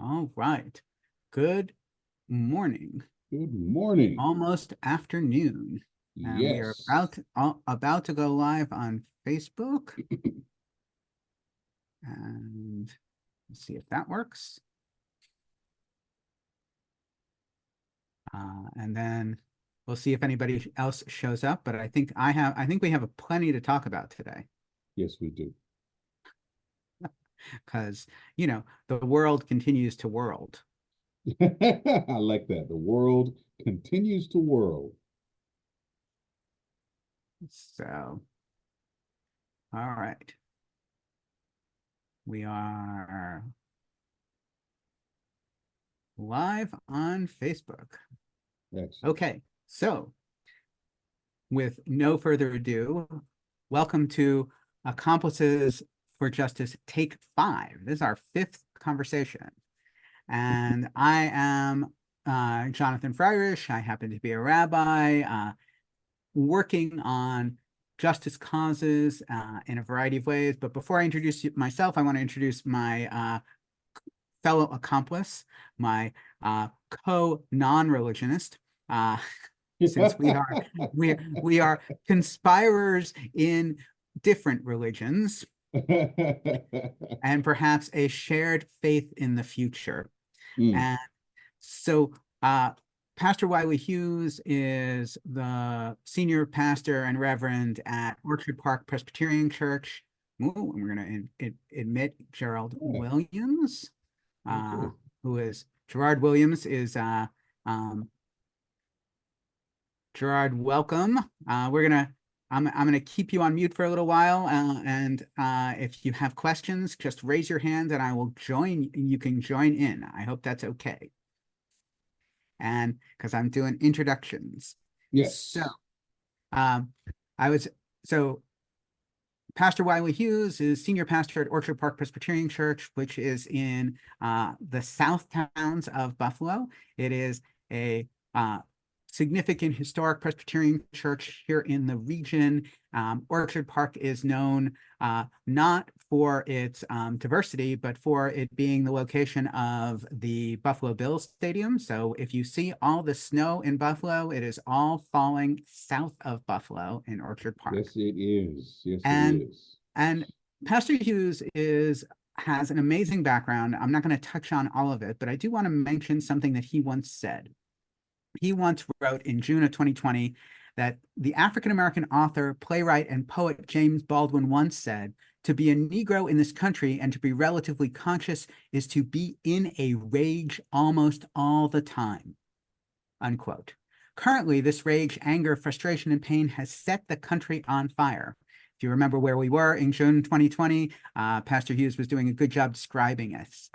All right. Good morning. Good morning. Almost afternoon. And we are Yes. about to go live on Facebook. And let's see if that works. And then we'll see if anybody else shows up. But I think we have plenty to talk about today. Yes, we do. Because, the world continues to world. I like that. The world continues to whirl. So, all right. We are live on Facebook. Excellent. Okay, so with no further ado, welcome to Accomplices for Justice Take 5. This is our 5th conversation. And I am Jonathan Freirich. I happen to be a rabbi working on justice causes in a variety of ways. But before I introduce myself, I want to introduce my fellow accomplice, my co-non-religionist, since we are conspirers in different religions and perhaps a shared faith in the future. And so Pastor Wylie Hughes is the senior pastor and reverend at Orchard Park Presbyterian Church. Ooh, and we're going to admit Gerald Williams, who is Gerard Williams is Gerard, welcome. I'm gonna keep you on mute for a little while, and if you have questions, just raise your hand and I will join. You can join in. I hope that's okay. And because I'm doing introductions. Yes. So Pastor Wylie Hughes is senior pastor at Orchard Park Presbyterian Church, which is in the south towns of Buffalo. It is a significant historic Presbyterian church here in the region. Orchard Park is known not for its diversity, but for it being the location of the Buffalo Bills Stadium. So if you see all the snow in Buffalo, it is all falling south of Buffalo in Orchard Park. Yes, it is. Yes, it is. And Pastor Hughes has an amazing background. I'm not going to touch on all of it, but I do want to mention something that he once said. He once wrote in June of 2020 that the African-American author, playwright, and poet James Baldwin once said, "To be a Negro in this country and to be relatively conscious is to be in a rage almost all the time," unquote. Currently, this rage, anger, frustration, and pain has set the country on fire. If you remember where we were in June 2020, Pastor Hughes was doing a good job describing us.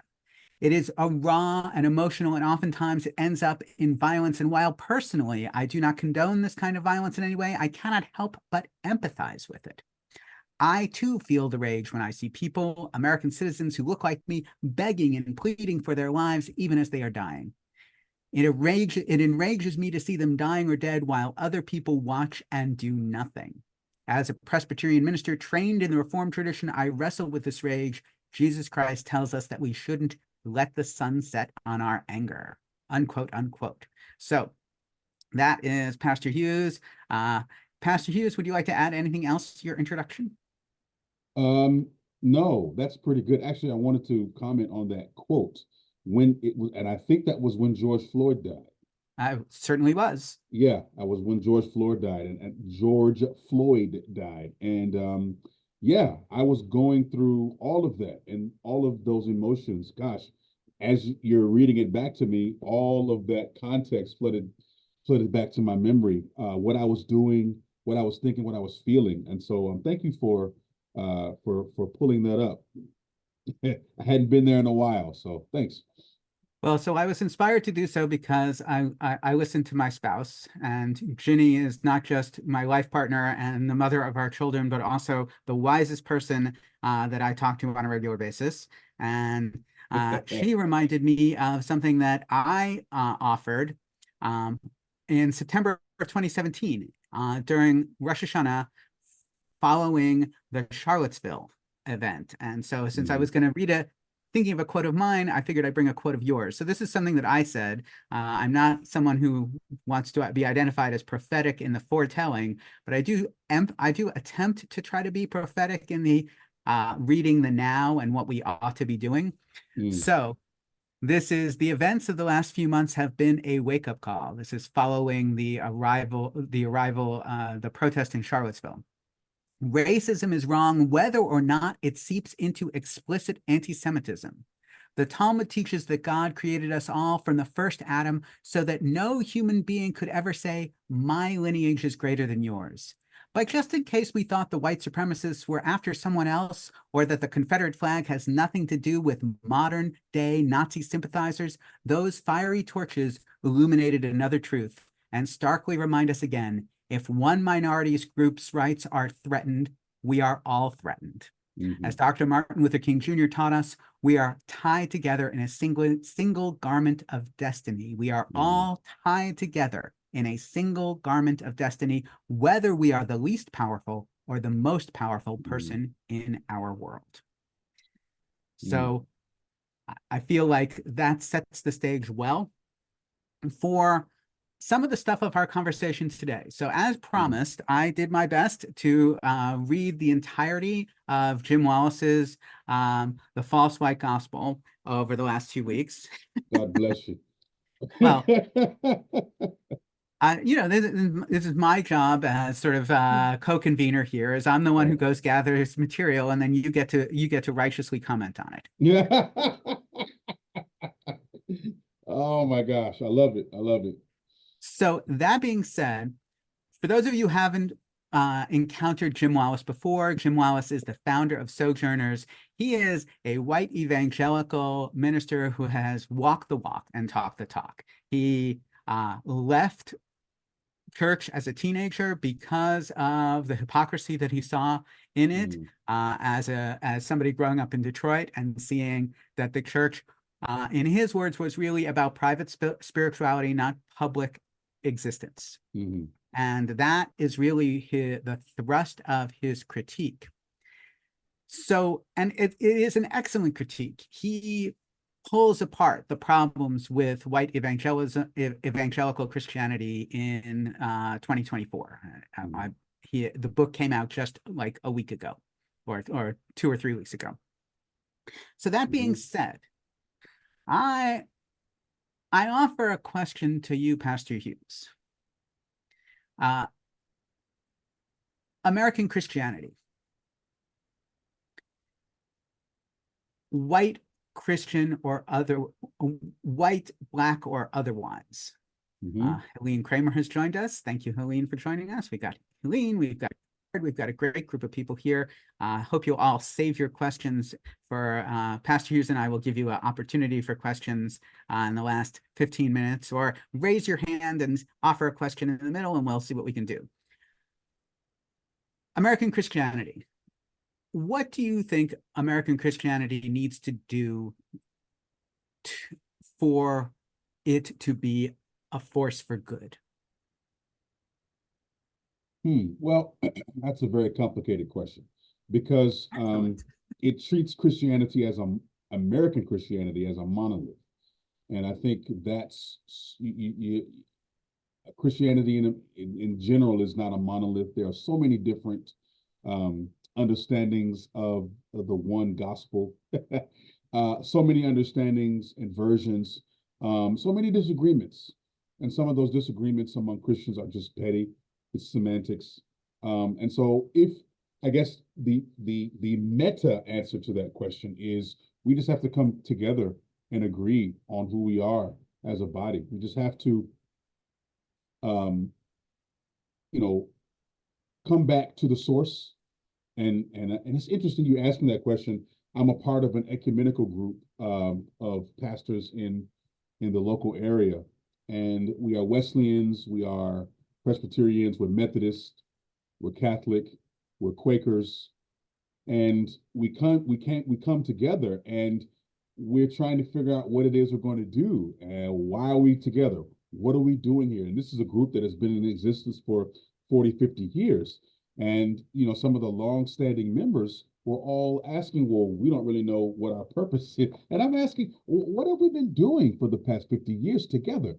It is a raw and emotional, and oftentimes it ends up in violence. And while personally, I do not condone this kind of violence in any way, I cannot help but empathize with it. I too feel the rage when I see people, American citizens who look like me, begging and pleading for their lives, even as they are dying. It enrages me to see them dying or dead while other people watch and do nothing. As a Presbyterian minister trained in the Reformed tradition, I wrestle with this rage. Jesus Christ tells us that we shouldn't let the sun set on our anger, unquote, unquote. So that is Pastor Hughes. Pastor Hughes, would you like to add anything else to your introduction? No, that's pretty good. Actually, I wanted to comment on that quote when it was, and I think that was when George Floyd died. I certainly was. Yeah, I was when George Floyd died, and George Floyd died, and yeah, I was going through all of that and all of those emotions. Gosh, as you're reading it back to me, all of that context flooded back to my memory. What I was doing, what I was thinking, what I was feeling, and so thank you for pulling that up. I hadn't been there in a while, so thanks. Well, so I was inspired to do so because I listened to my spouse, and Ginny is not just my life partner and the mother of our children, but also the wisest person that I talk to on a regular basis. And she reminded me of something that I offered in September of 2017 during Rosh Hashanah following the Charlottesville event. And so since I was going to read a thinking of a quote of mine, I figured I'd bring a quote of yours. So this is something that I said. I'm not someone who wants to be identified as prophetic in the foretelling, but I do attempt to try to be prophetic in the reading the now and what we ought to be doing. So this is the events of the last few months have been a wake-up call. This is following the protest in Charlottesville. Racism is wrong whether or not it seeps into explicit anti-Semitism. The Talmud teaches that God created us all from the first Adam so that no human being could ever say, my lineage is greater than yours. But just in case we thought the white supremacists were after someone else, or that the Confederate flag has nothing to do with modern day Nazi sympathizers, those fiery torches illuminated another truth and starkly remind us again, if one minority group's rights are threatened, we are all threatened. As Dr. Martin Luther King Jr. taught us, we are tied together in a single garment of destiny. We are all tied together in a single garment of destiny, whether we are the least powerful or the most powerful person in our world. So I feel like that sets the stage well for some of the stuff of our conversations today. So as promised, I did my best to read the entirety of Jim Wallis's The False White Gospel over the last 2 weeks. God bless you. Well, this is my job as sort of co-convener here, is I'm the one who goes gathers material, and then you get to righteously comment on it. Yeah. Oh my gosh, I love it. I love it. So that being said, for those of you who haven't encountered Jim Wallis before, Jim Wallis is the founder of Sojourners. He is a white evangelical minister who has walked the walk and talked the talk. He left church as a teenager because of the hypocrisy that he saw in it, as somebody growing up in Detroit and seeing that the church, in his words, was really about private spirituality, not public existence. And that is really the thrust of his critique. So, and it is an excellent critique. He pulls apart the problems with white evangelical Christianity in 2024. The book came out just like a week ago, or 2 or 3 weeks ago. So that being said, I offer a question to you, Pastor Hughes. American Christianity, white, Christian, or other, white, black, or otherwise. Helene Kramer has joined us. Thank you, Helene, for joining us. We got Helene, we've got a great group of people here. Hope you'll all save your questions for Pastor Hughes, and I will give you an opportunity for questions in the last 15 minutes, or raise your hand and offer a question in the middle, and we'll see what we can do. American Christianity. What do you think American Christianity needs to do for it to be a force for good? Well, that's a very complicated question, because it treats Christianity as American Christianity as a monolith. And I think that's Christianity in general is not a monolith. There are so many different understandings of the one gospel, so many understandings and versions, so many disagreements. And some of those disagreements among Christians are just petty. It's semantics. And so I guess the meta answer to that question is, we just have to come together and agree on who we are as a body. We just have to, come back to the source. And it's interesting you asked me that question. I'm a part of an ecumenical group of pastors in the local area, and we are Wesleyans, we are Presbyterians, we're Methodist, we're Catholic, we're Quakers, and we come together, and we're trying to figure out what it is we're going to do, and why are we together? What are we doing here? And this is a group that has been in existence for 40, 50 years. And, some of the long-standing members we're all asking, well, we don't really know what our purpose is. And I'm asking, what have we been doing for the past 50 years together?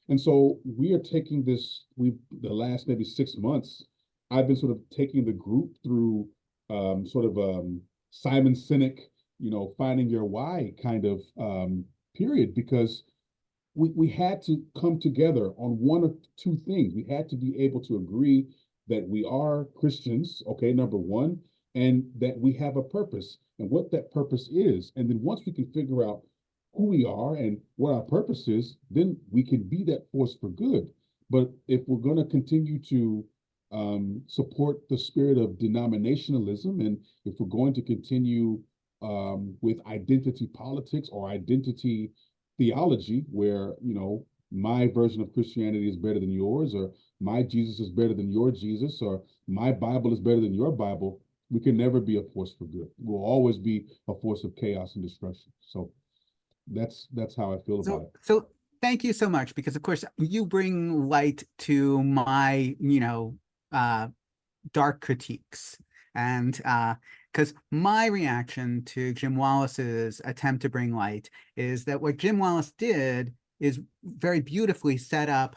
And so we are taking this, the last maybe 6 months, I've been sort of taking the group through Simon Sinek, finding your why kind of period, because we had to come together on one of two things. We had to be able to agree that we are Christians, okay, number one, and that we have a purpose and what that purpose is. And then once we can figure out who we are and what our purpose is, then we can be that force for good. But if we're going to continue to support the spirit of denominationalism, and if we're going to continue with identity politics or identity theology, where my version of Christianity is better than yours, or my Jesus is better than your Jesus, or my Bible is better than your Bible, we can never be a force for good. We'll always be a force of chaos and destruction. So that's how I feel about it. So thank you so much, because of course you bring light to my dark critiques, and because my reaction to Jim Wallis's attempt to bring light is that what Jim Wallis did is very beautifully set up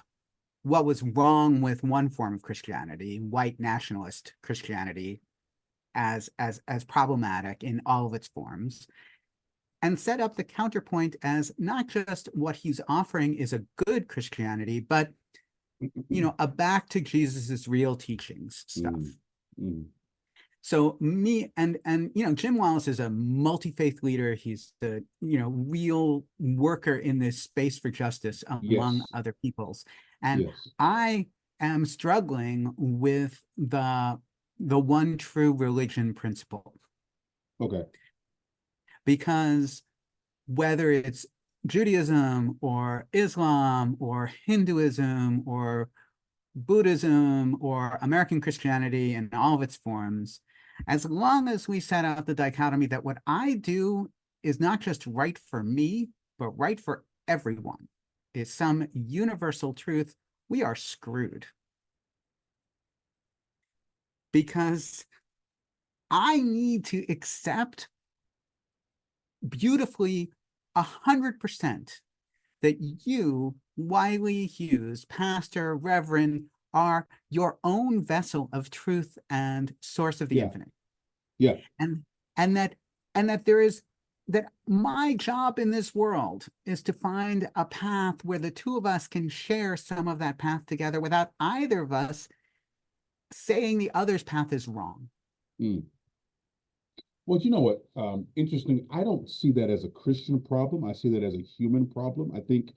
what was wrong with one form of Christianity, white nationalist Christianity, as problematic in all of its forms, and set up the counterpoint as not just what he's offering is a good Christianity, but a back to Jesus's real teachings stuff. Mm-hmm. So Jim Wallis is a multi-faith leader. He's the real worker in this space for justice among other peoples, and I am struggling with the one true religion principle. Okay. Because whether it's Judaism or Islam or Hinduism or Buddhism or American Christianity in all of its forms, as long as we set out the dichotomy that what I do is not just right for me, but right for everyone, is some universal truth, we are screwed. Because I need to accept beautifully 100% that you, Wylie Hughes, pastor, reverend, are your own vessel of truth and source of the infinite. Yeah. And that there is, that my job in this world is to find a path where the two of us can share some of that path together without either of us saying the other's path is wrong. Well, you know what? Interesting. I don't see that as a Christian problem. I see that as a human problem. I think,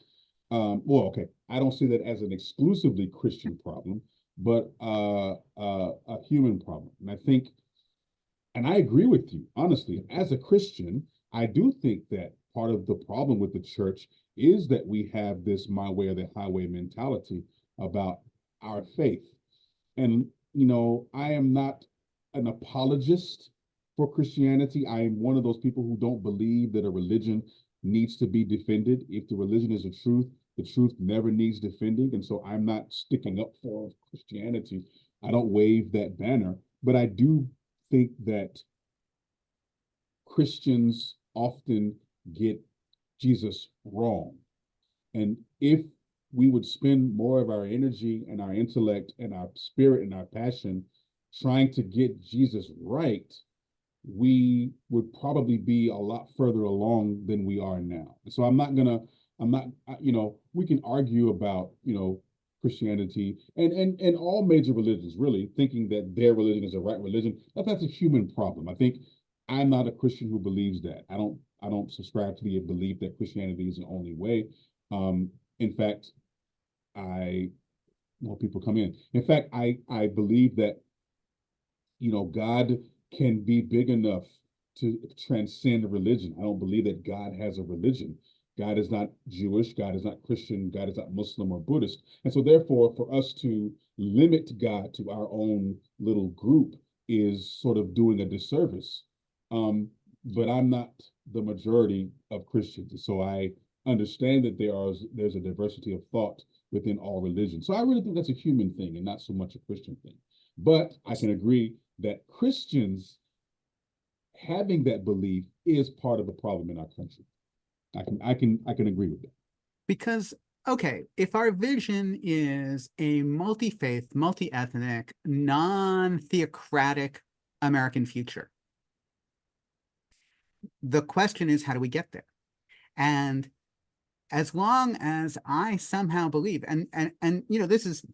I don't see that as an exclusively Christian problem, but a human problem. And I think, and I agree with you, honestly, as a Christian, I do think that part of the problem with the church is that we have this my way or the highway mentality about our faith. And, I am not an apologist for Christianity. I am one of those people who don't believe that a religion needs to be defended. If the religion is the truth never needs defending. And so I'm not sticking up for Christianity. I don't wave that banner, but I do think that Christians often get Jesus wrong. And if we would spend more of our energy and our intellect and our spirit and our passion trying to get Jesus right, we would probably be a lot further along than we are now. So we can argue about, Christianity and all major religions, really thinking that their religion is the right religion. That's a human problem. I think I'm not a Christian who believes that. I don't subscribe to the belief that Christianity is the only way. In fact, people come in. In fact, I believe that, God can be big enough to transcend religion. I don't believe that God has a religion. God is not Jewish. God is not Christian. God is not Muslim or Buddhist. And so therefore, for us to limit God to our own little group is sort of doing a disservice. But I'm not the majority of Christians. So I understand that there's a diversity of thought within all religions. So I really think that's a human thing and not so much a Christian thing. But I can agree that Christians having that belief is part of the problem in our country. I can agree with that. Because, okay, if our vision is a multi-faith, multi-ethnic, non-theocratic American future, the question is, how do we get there? And as long as I somehow believe, and this is,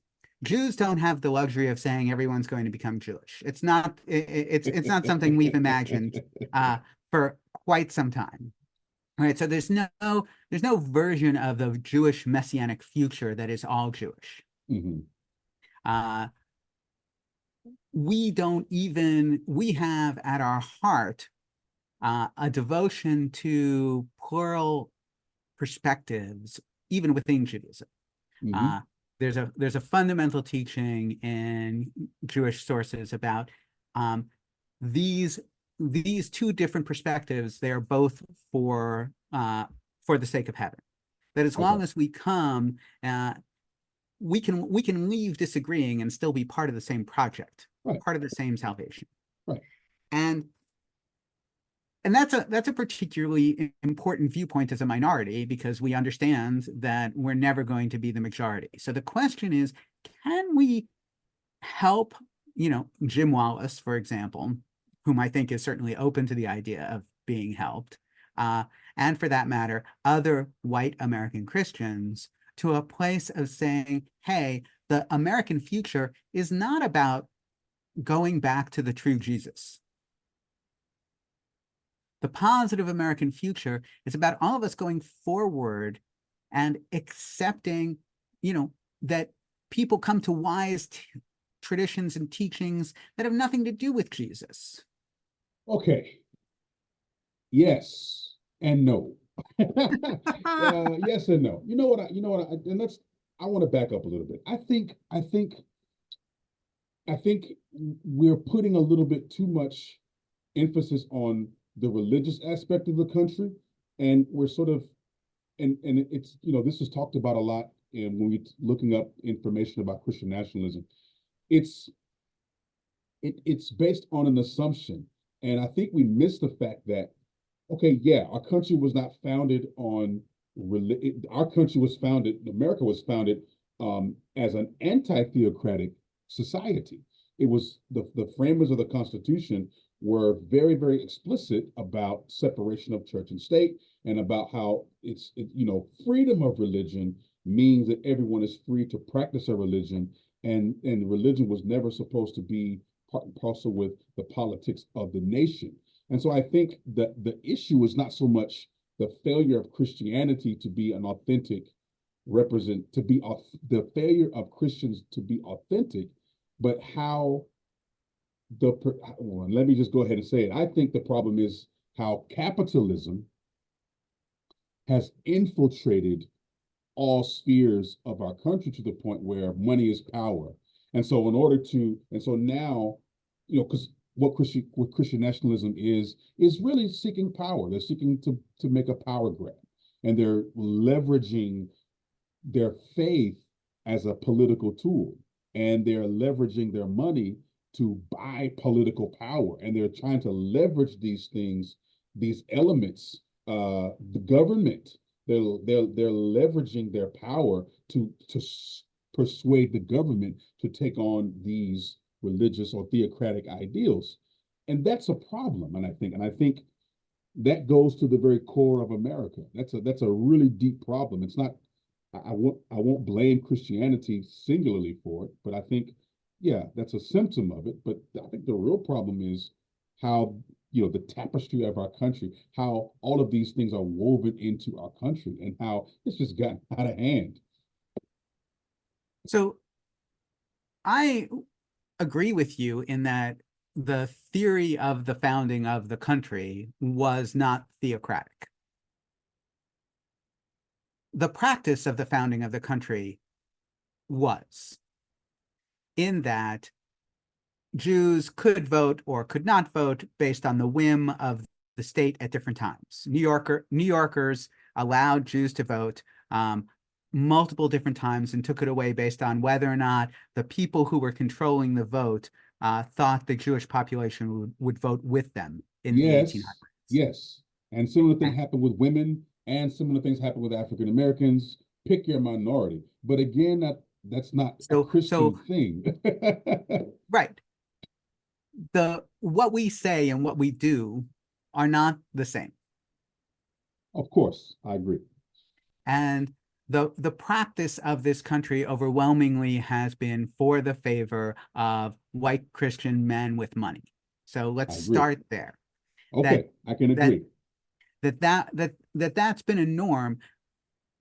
Jews don't have the luxury of saying everyone's going to become Jewish. It's not not something we've imagined for quite some time. All right, so there's no version of the Jewish messianic future that is all Jewish. Mm-hmm. We have at our heart a devotion to plural perspectives, even within Judaism. Mm-hmm. There's a fundamental teaching in Jewish sources about these two different perspectives. They are both for the sake of heaven. That as long as we come, we can leave disagreeing and still be part of the same project, right. part of the same salvation. Right. And that's a particularly important viewpoint as a minority, because we understand that we're never going to be the majority. So the question is, can we help, Jim Wallis, for example, whom I think is certainly open to the idea of being helped, and for that matter, other white American Christians, to a place of saying, hey, the American future is not about going back to the true Jesus. The positive American future is about all of us going forward and accepting, that people come to wise traditions and teachings that have nothing to do with Jesus. Okay. Yes and no. Yes and no. I want to back up a little bit. I think we're putting a little bit too much emphasis on the religious aspect of the country, and we're sort of, and it's, this is talked about a lot, and when we're looking up information about Christian nationalism, it's based on an assumption, and I think we miss the fact that, okay, yeah, our country was not founded on our country was founded, America was founded as an anti-theocratic society. It was the framers of the Constitution were very, very explicit about separation of church and state, and about how freedom of religion means that everyone is free to practice a religion, and religion was never supposed to be part and parcel with the politics of the nation. And so I think that the issue is not so much the failure of Christianity to be an authentic the failure of Christians to be authentic, but how let me just go ahead and say it. I think the problem is how capitalism has infiltrated all spheres of our country to the point where money is power. And so now, because what Christian nationalism is really seeking power. They're seeking to make a power grab, and they're leveraging their faith as a political tool, and they're leveraging their money to buy political power, and they're trying to leverage these things, these elements, the government. They're leveraging their power to persuade the government to take on these religious or theocratic ideals, and that's a problem. And I think that goes to the very core of America. That's a really deep problem. It's not. I won't blame Christianity singularly for it, but I think, yeah, that's a symptom of it. But I think the real problem is how, the tapestry of our country, how all of these things are woven into our country, and how it's just gotten out of hand. So I agree with you in that the theory of the founding of the country was not theocratic. The practice of the founding of the country was, in that Jews could vote or could not vote based on the whim of the state at different times. New Yorkers allowed Jews to vote multiple different times and took it away based on whether or not the people who were controlling the vote thought the Jewish population would vote with them in the Yes, 1800s. yes. And similar thing And happened with women, and similar things happen with African Americans. Pick your minority. But again, that's not a so Christian thing. right, the what we say and what we do are not the same. Of course, I agree. And the practice of this country overwhelmingly has been for the favor of white Christian men with money. So let's I agree. start there. That Okay, I can that agree. that's been a norm,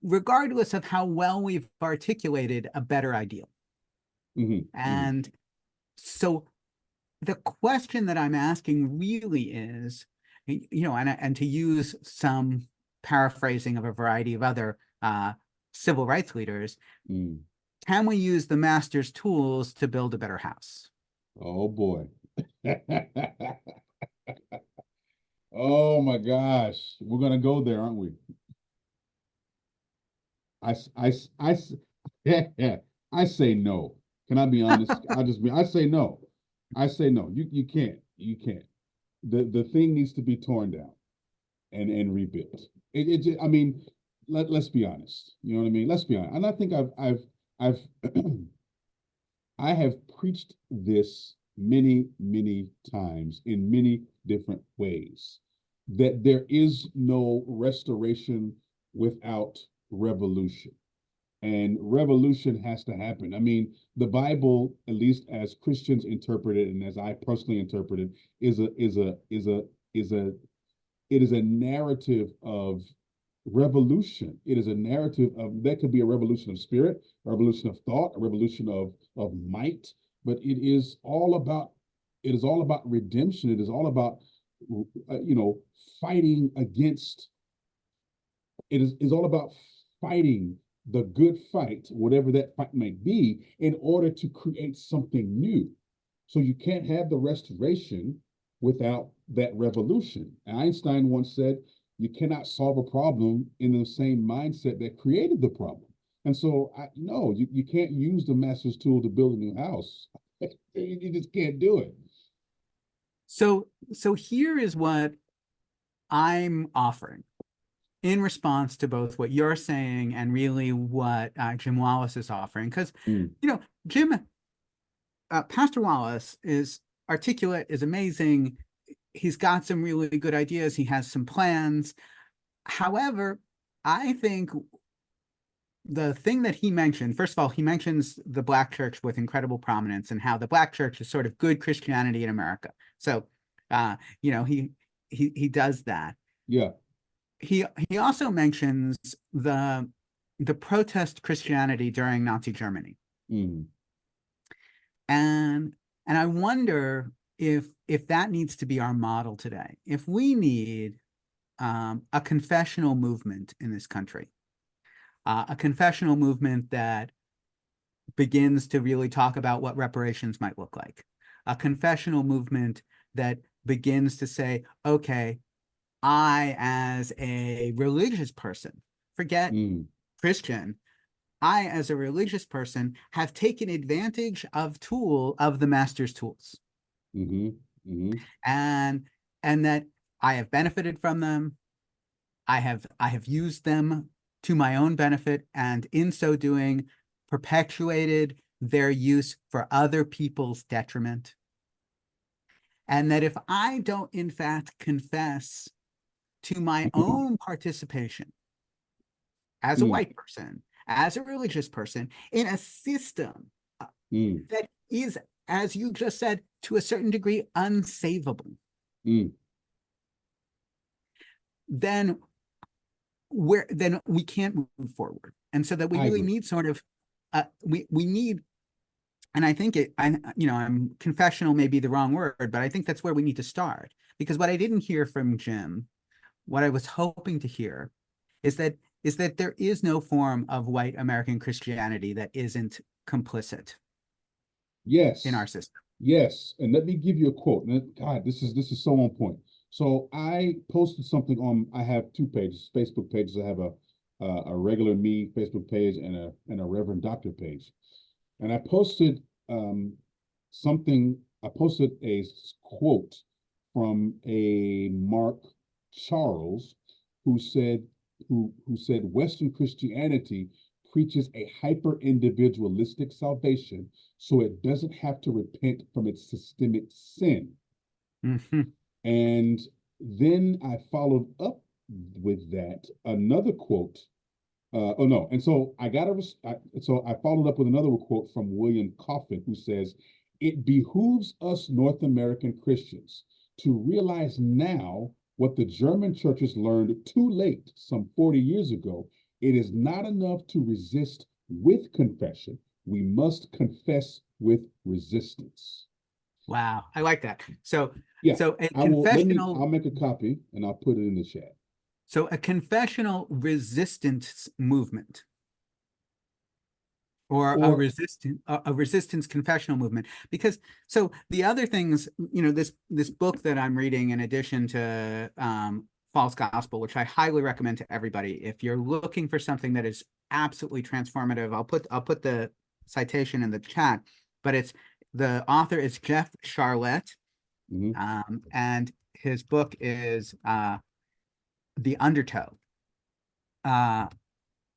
regardless of how well we've articulated a better ideal. Hmm. And so the question that I'm asking really is, and to use some paraphrasing of a variety of other civil rights leaders, Mm. can we use the master's tools to build a better house? Oh boy. Oh my gosh. We're gonna go there, aren't we? I, s- I, s- I, s- yeah, yeah. I say no. Can I be honest? I say no. I say no. You can't. You can't. The thing needs to be torn down and rebuilt. I mean, let's be honest. You know what I mean? Let's be honest. And I think I've I have preached this many, many times in many different ways that there is no restoration without revolution. And revolution has to happen. I mean, the Bible, at least as Christians interpret it, and as I personally interpret it, is a is a is a is a it is a narrative of revolution. It is a narrative of that could be a revolution of spirit, a revolution of thought, a revolution of might, but it is all about redemption. It is all about fighting against is all about fighting the good fight, whatever that fight might be, in order to create something new. So you can't have the restoration without that revolution. Einstein once said, you cannot solve a problem in the same mindset that created the problem. And so, no, you can't use the master's tool to build a new house. You just can't do it. So here is what I'm offering in response to both what you're saying and really what Jim Wallis is offering. Because, Mm, Jim, Pastor Wallis is articulate, is amazing. He's got some really good ideas. He has some plans. However, I think the thing that he mentioned, first of all, he mentions the Black church with incredible prominence and how the Black church is sort of good Christianity in America. So, uh, he does that. yeah. He also mentions the protest Christianity during Nazi Germany, Mm, and I wonder if that needs to be our model today. If we need a confessional movement in this country, a confessional movement that begins to really talk about what reparations might look like, a confessional movement that begins to say, okay, I, as a religious person, forget mm, Christian, I, as a religious person, have taken advantage of the master's tools, mm-hmm, mm-hmm, and that I have benefited from them. I have used them to my own benefit, and in so doing, perpetuated their use for other people's detriment. And that if I don't, in fact, confess to my own participation as a mm, white person, as a religious person, in a system mm, that is, as you just said, to a certain degree, unsavable, mm. then we can't move forward. And so that we I really agree. need sort of we need, and I think I'm confessional may be the wrong word, but I think that's where we need to start. Because what I didn't hear from Jim, what I was hoping to hear, is that there is no form of white American Christianity that isn't complicit in our Yes, system. yes. And let me give you a quote. God, this is so on point. So I posted something on. I have two pages, Facebook pages. I have a regular me Facebook page and a Reverend Doctor page. And I posted something. I posted a quote from a Mark Charles, who said Western Christianity preaches a hyper individualistic salvation, so it doesn't have to repent from its systemic sin. Mhm. And then I followed up with that another quote. Oh no, and so I followed up with another quote from William Coffin, who says, "It behooves us North American Christians to realize now what the German churches learned too late, some 40 years ago. It is not enough to resist with confession. We must confess with resistance." Wow, I like that. So, Yeah, so a I'll confessional, make a copy and I'll put it in the chat. so a confessional resistance movement, or Or, a resistance confessional movement. Because so the other things, this book that I'm reading, in addition to False Gospel, which I highly recommend to everybody, if you're looking for something that is absolutely transformative, I'll put the citation in the chat, but the author is Jeff Charlotte, mhm, and his book is The Undertow, uh,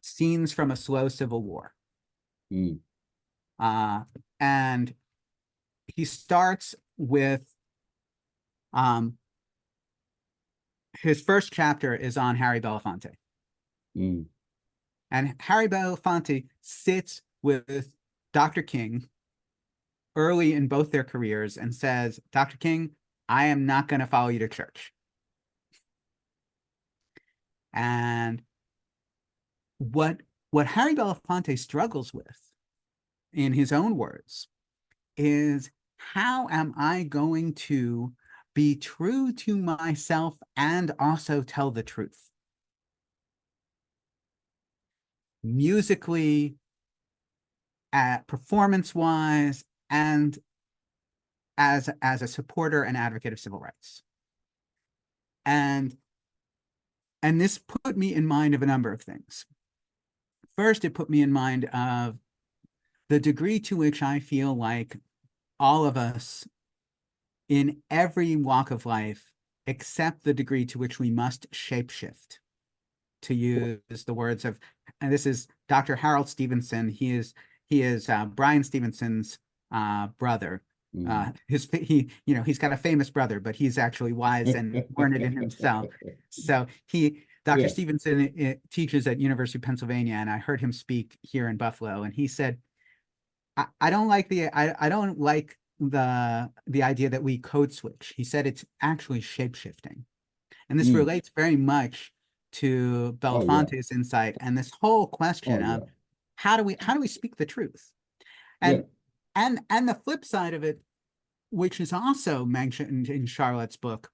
Scenes from a Slow Civil War. mm, Uh, and he starts with um, his first chapter is on Harry Belafonte. mm, And Harry Belafonte sits with Dr. King early in both their careers and says, Dr. King, I am not going to follow you to church. And what Harry Belafonte struggles with, in his own words, is how am I going to be true to myself and also tell the truth? Musically, performance-wise, and as a supporter and advocate of civil rights. And this put me in mind of a number of things. First, it put me in mind of the degree to which I feel like all of us in every walk of life accept the degree to which we must shapeshift, to use the words of, and this is Dr. Harold Stevenson. He is Brian Stevenson's brother. mm. He's got a famous brother, but he's actually wise and learned in himself. So Dr. Yeah. Stevenson teaches at University of Pennsylvania, and I heard him speak here in Buffalo, and he said, I don't like I don't like the idea that we code switch. He said it's actually shape shifting. And this Mm. relates very much to Oh yeah. Belafonte's insight and this whole Oh question of yeah. how do we speak the truth? Yeah. And the flip side of it, which is also mentioned in Charlotte's book,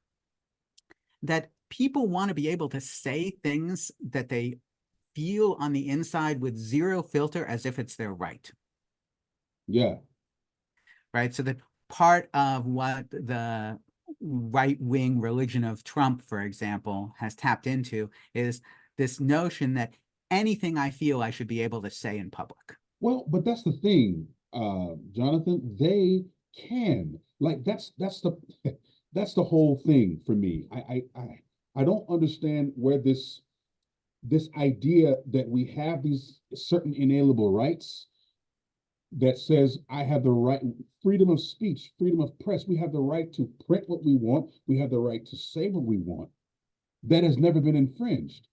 that people want to be able to say things that they feel on the inside with zero filter, as if it's their right. Yeah. Right. So that part of what the right-wing religion of Trump, for example, has tapped into is this notion that anything I feel I should be able to say in public. Well, but that's the thing, Jonathan. They can, like, that's the that's the whole thing for me. I don't understand where this idea that we have these certain inalienable rights that says I have the right, freedom of speech, freedom of press. We have the right to print what we want. We have the right to say what we want. That has never been infringed.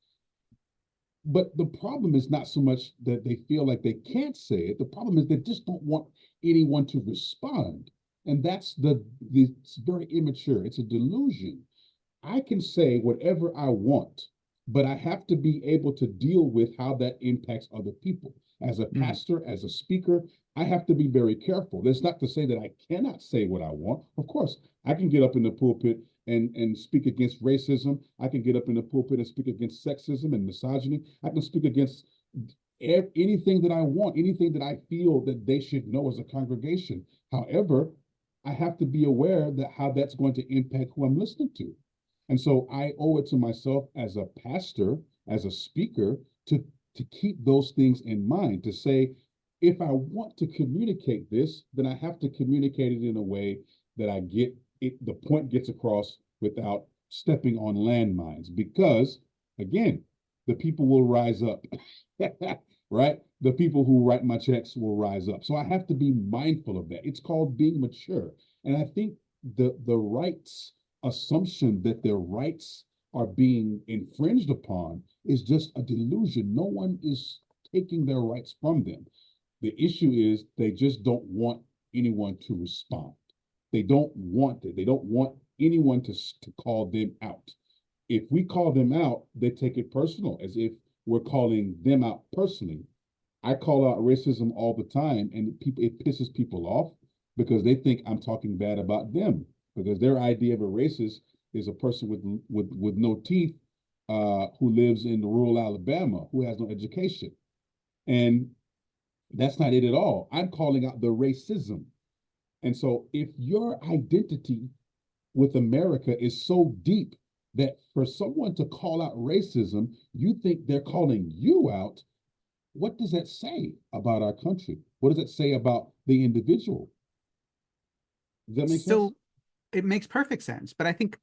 But the problem is not so much that they feel like they can't say it. The problem is they just don't want anyone to respond. And that's it's very immature. It's a delusion. I can say whatever I want, but I have to be able to deal with how that impacts other people. As a Mm. pastor, as a speaker, I have to be very careful. That's not to say that I cannot say what I want. Of course, I can get up in the pulpit and speak against racism. I can get up in the pulpit and speak against sexism and misogyny. I can speak against anything that I want, anything that I feel that they should know as a congregation. However, I have to be aware that how that's going to impact who I'm listening to. And so I owe it to myself as a pastor, as a speaker, to keep those things in mind, to say, if I want to communicate this, then I have to communicate it in a way that I get the point gets across without stepping on landmines, because again, the people will rise up. Right? The people who write my checks will rise up. So I have to be mindful of that. It's called being mature. And I think the rights assumption that their rights are being infringed upon is just a delusion. No one is taking their rights from them. The issue is they just don't want anyone to respond. They don't want it. They don't want anyone to call them out. If we call them out, they take it personal, as if we're calling them out personally. I call out racism all the time, and it pisses people off because they think I'm talking bad about them, because their idea of a racist is a person with no teeth, who lives in rural Alabama, who has no education. And that's not it at all. I'm calling out the racism. And so if your identity with America is so deep that for someone to call out racism, you think they're calling you out, what does that say about our country? What does it say about the individual? Does that make sense? So it makes perfect sense, but I think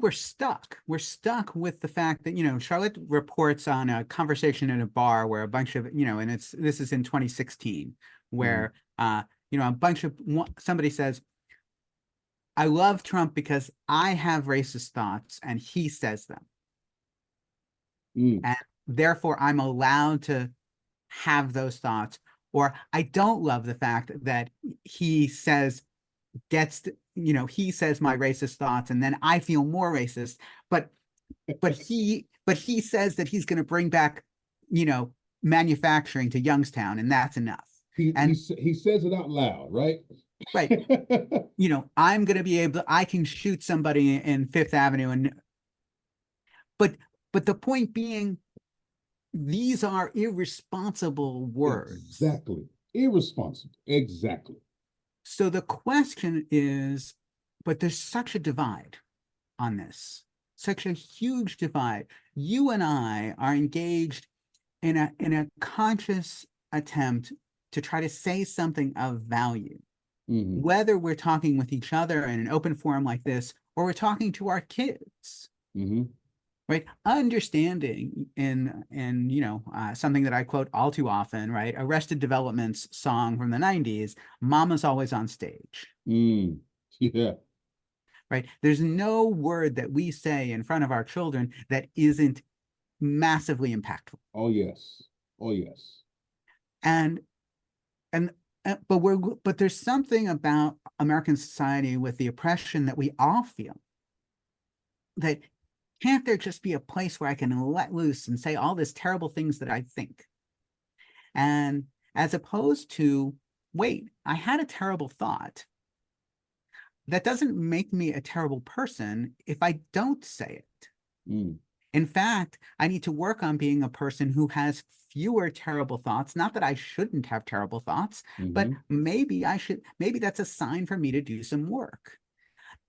we're stuck. We're stuck with the fact that, Charlotte reports on a conversation in a bar where a bunch of, and this is in 2016, where a bunch of somebody says, I love Trump because I have racist thoughts and he says them. And therefore I'm allowed to have those thoughts. Or I don't love the fact that he says he says my racist thoughts and then I feel more racist. But he says that he's going to bring back, manufacturing to Youngstown, and that's enough. He says it out loud, right? Right. I'm going to be able to, I can shoot somebody in Fifth Avenue. But the point being, these are irresponsible words. Exactly. Irresponsible. Exactly. So the question is, but there's such a divide on this, such a huge divide. You and I are engaged in a conscious attempt to try to say something of value. Whether we're talking with each other in an open forum like this, or we're talking to our kids, right? Understanding in something that I quote all too often, right? Arrested Development's song from the 90s, Mama's always on stage. Yeah. Right? There's no word that we say in front of our children that isn't massively impactful. Oh, yes. Oh, yes. But there's something about American society with the oppression that we all feel, that can't there just be a place where I can let loose and say all these terrible things that I think? And as opposed to, wait, I had a terrible thought. That doesn't make me a terrible person if I don't say it. In fact, I need to work on being a person who has fewer terrible thoughts. Not that I shouldn't have terrible thoughts, but maybe I should, maybe that's a sign for me to do some work.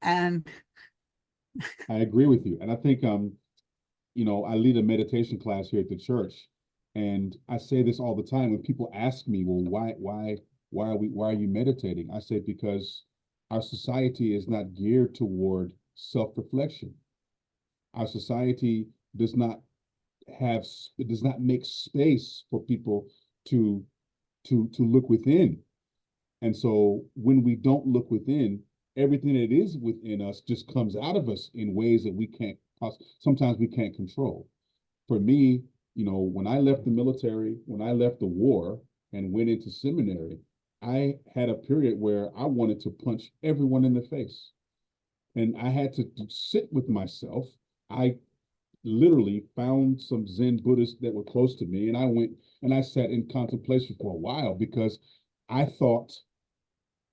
And I agree with you. And I think, I lead a meditation class here at the church. And I say this all the time when people ask me, well, why are you meditating? I say, because our society is not geared toward self-reflection. Our society does not make space for people to look within. And so when we don't look within, everything that is within us just comes out of us in ways that sometimes we can't control. For me, when I left the military, when I left the war and went into seminary, I had a period where I wanted to punch everyone in the face. And I had to sit with myself. I literally found some Zen Buddhists that were close to me, and I went and I sat in contemplation for a while, because I thought,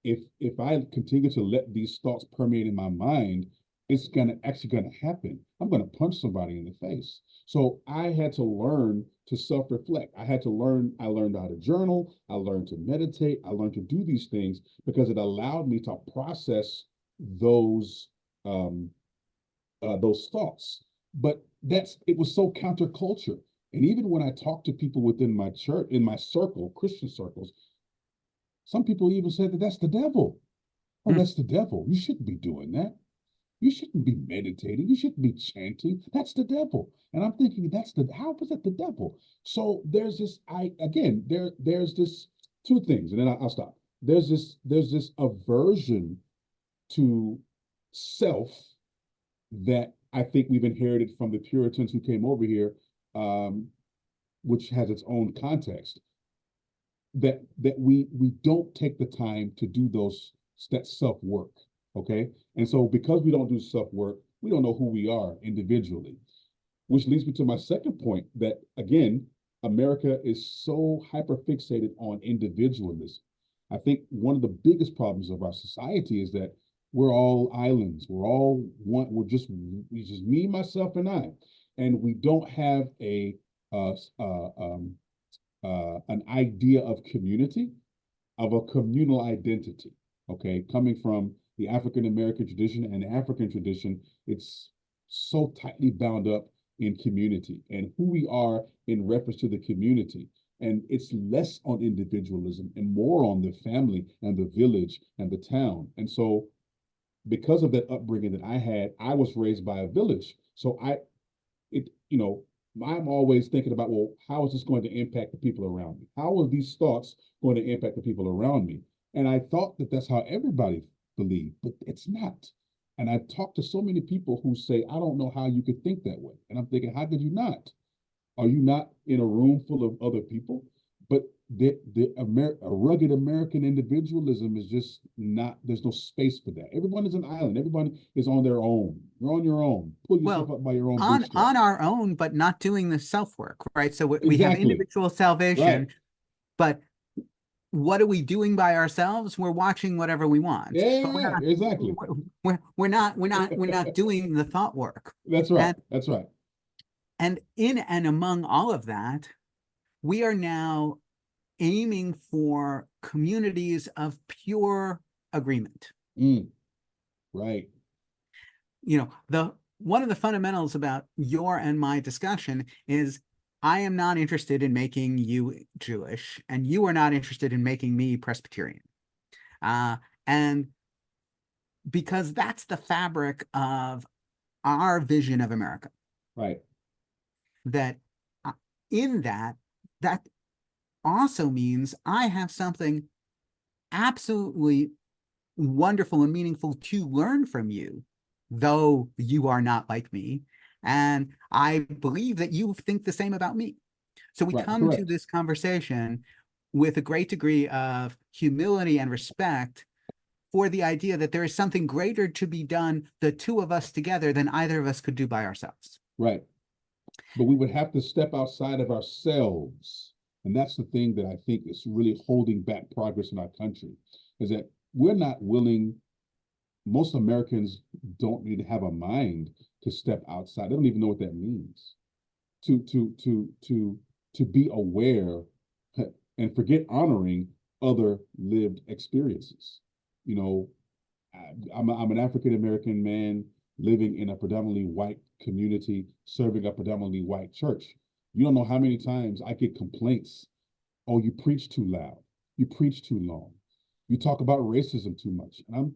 if I continue to let these thoughts permeate in my mind, it's actually gonna happen. I'm gonna punch somebody in the face. So I had to learn to self-reflect. I learned how to journal, I learned to meditate, I learned to do these things because it allowed me to process those thoughts. But it was so counterculture. And even when I talk to people within my church, in my circle, Christian circles, some people even said that that's the devil. Oh, that's the devil. You shouldn't be doing that. You shouldn't be meditating. You shouldn't be chanting. That's the devil. And I'm thinking, how is that the devil? So there's this, there's this two things, and then I'll stop. There's this aversion to self that I think we've inherited from the Puritans who came over here, um, which has its own context. That we don't take the time to do that self work. Okay, and so because we don't do self work, we don't know who we are individually, which leads me to my second point that again, America is so hyper fixated on individualism. I think one of the biggest problems of our society is that we're all islands. We're all one. We just me, myself, and I, and we don't have uh, uh, um, an idea of community, of a communal identity. Okay, coming from the African American tradition and the African tradition, it's so tightly bound up in community and who we are in reference to the community. And it's less on individualism and more on the family and the village and the town. And so, because of that upbringing that I had, I was raised by a village. So it, you know, I'm always thinking about, well, how is this going to impact the people around me? How are these thoughts going to impact the people around me? And I thought that that's how everybody believed, but it's not. And I've talked to so many people who say, I don't know how you could think that way. And I'm thinking, how could you not? Are you not in a room full of other people? But a rugged American individualism is just not, there's no space for that. Everyone is an island. Everybody is on their own. You're on your own. Pull yourself Well, up by your own on bootstraps. our own, but not doing the self work, right? So we have Exactly. individual Right. salvation, but what are we doing by ourselves? We're watching whatever we want, but Yeah, exactly. we're not doing the thought work. That's right. And That's right. in and among all of that, we are now aiming for communities of pure agreement. Mm, right. You know, the one of the fundamentals about your and my discussion is I am not interested in making you Jewish, and you are not interested in making me Presbyterian. And because that's the fabric of our vision of America, Right. that in that also means I have something absolutely wonderful and meaningful to learn from you, though you are not like me. And I believe that you think the same about me. So we Right. come to Correct. this conversation with a great degree of humility and respect for the idea that there is something greater to be done, the two of us together, than either of us could do by ourselves. Right. But we would have to step outside of ourselves. And that's the thing that I think is really holding back progress in our country, is that we're not willing, most Americans don't need to have a mind to step outside. They don't even know what that means. To be aware and forget honoring other lived experiences. You know, I'm an African American man living in a predominantly white community, serving a predominantly white church. You don't know how many times I get complaints. Oh, you preach too loud. You preach too long. You talk about racism too much. And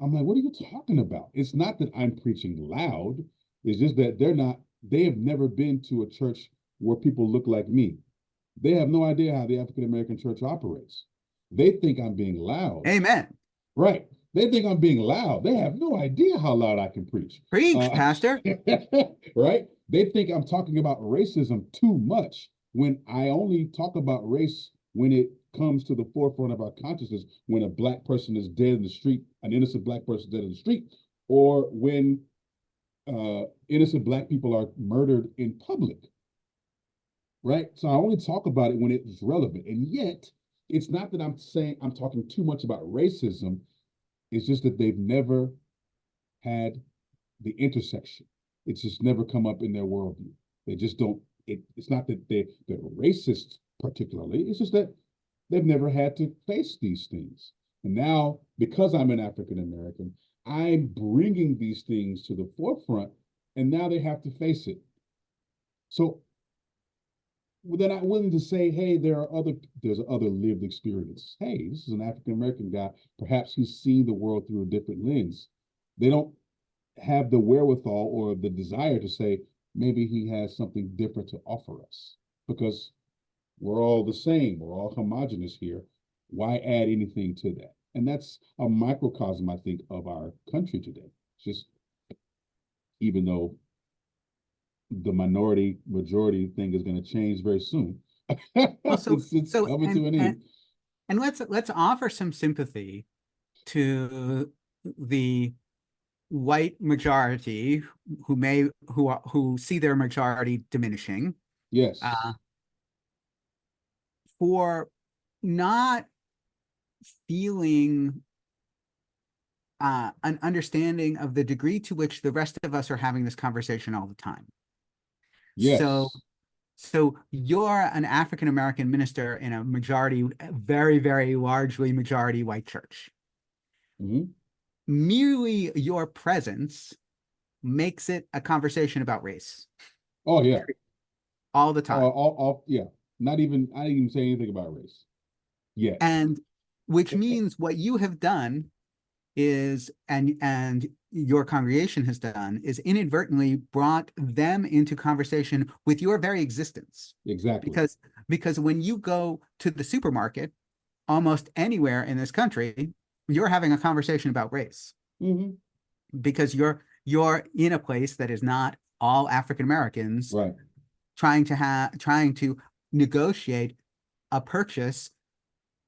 I'm like, what are you talking about? It's not that I'm preaching loud. It's just that they have never been to a church where people look like me. They have no idea how the African American church operates. They think I'm being loud. Amen. Right. They think I'm being loud. They have no idea how loud I can preach. Preach, Pastor. Right? They think I'm talking about racism too much when I only talk about race when it comes to the forefront of our consciousness, when a black person is dead in the street, an innocent black person dead in the street, or when innocent black people are murdered in public. Right? So I only talk about it when it's relevant. And yet, it's not that I'm saying I'm talking too much about racism. It's just that they've never had the intersection. It's just never come up in their worldview. They just don't. It's not that they're racist particularly. It's just that they've never had to face these things. And now, because I'm an African American, I'm bringing these things to the forefront, and now they have to face it. So they're not willing to say, hey, there's other lived experience. Hey, this is an African American guy. Perhaps he's seen the world through a different lens. They don't have the wherewithal or the desire to say maybe he has something different to offer us, because we're all the same. We're all homogenous here. Why add anything to that? And that's a microcosm, I think, of our country today. Just even though the minority majority thing is going to change very soon. Well, It's coming to an end. And let's offer some sympathy to the white majority who see their majority diminishing. Yes. For not feeling an understanding of the degree to which the rest of us are having this conversation all the time. Yes. So you're an African American minister in a majority, very, very largely majority white church. Mm-hmm. Merely your presence makes it a conversation about race. Oh yeah. All the time. Yeah. I didn't even say anything about race. Yes. And which means what you have done is, and your congregation has done, is inadvertently brought them into conversation with your very existence. Exactly. Because when you go to the supermarket, almost anywhere in this country, you're having a conversation about race. Mm-hmm. Because you're in a place that is not all African Americans, right, trying to negotiate a purchase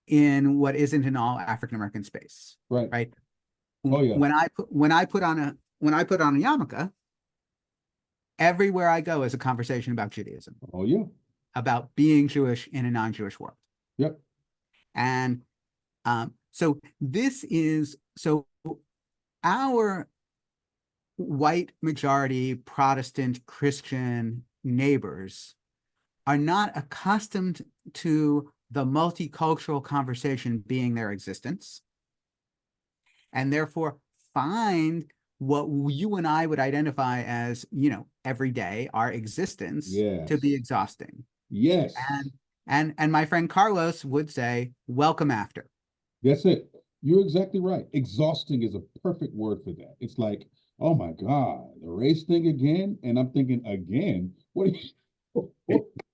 in what isn't an all African American space. Right. Oh yeah. When I put on a yarmulke, everywhere I go is a conversation about Judaism. Oh yeah. About being Jewish in a non-Jewish world. Yep. And so our white majority Protestant Christian neighbors are not accustomed to the multicultural conversation being their existence, and therefore find what you and I would identify as, every day, our existence, to be exhausting. Yes. And my friend Carlos would say, welcome after. That's it. You're exactly right. Exhausting is a perfect word for that. It's like, oh my God, the race thing again? And I'm thinking, again?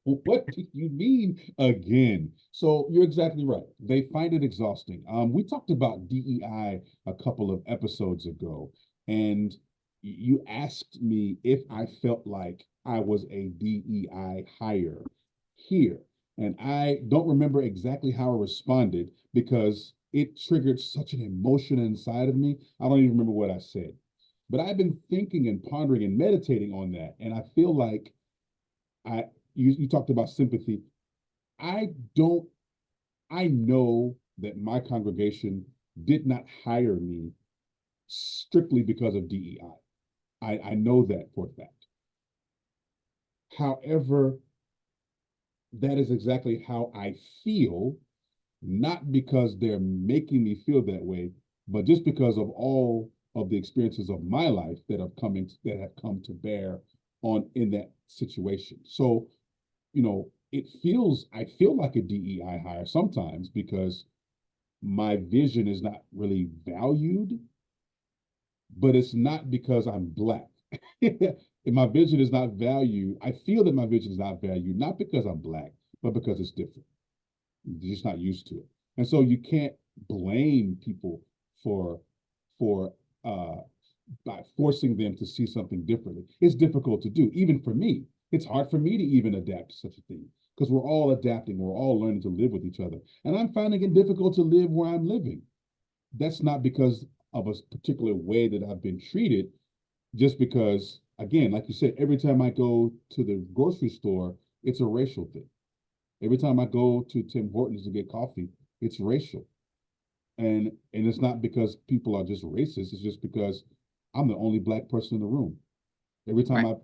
What do you mean again? So you're exactly right. They find it exhausting. We talked about DEI a couple of episodes ago, and you asked me if I felt like I was a DEI hire here. And I don't remember exactly how I responded because it triggered such an emotion inside of me. I don't even remember what I said. But I've been thinking and pondering and meditating on that. And I feel like you talked about sympathy. I know that my congregation did not hire me strictly because of DEI. I know that for a fact. However, that is exactly how I feel, not because they're making me feel that way, but just because of all of the experiences of my life that have come to bear on in that situation. So, I feel like a DEI hire sometimes because my vision is not really valued, but it's not because I'm Black. If my vision is not valued, I feel that my vision is not valued, not because I'm Black, but because it's different. You're just not used to it. And so you can't blame people for by forcing them to see something differently. It's difficult to do, even for me. It's hard for me to even adapt to such a thing because we're all adapting, we're all learning to live with each other. And I'm finding it difficult to live where I'm living. That's not because of a particular way that I've been treated, just because, again, like you said, every time I go to the grocery store, it's a racial thing. Every time I go to Tim Hortons to get coffee, it's racial. And it's not because people are just racist, it's just because I'm the only Black person in the room. Every time I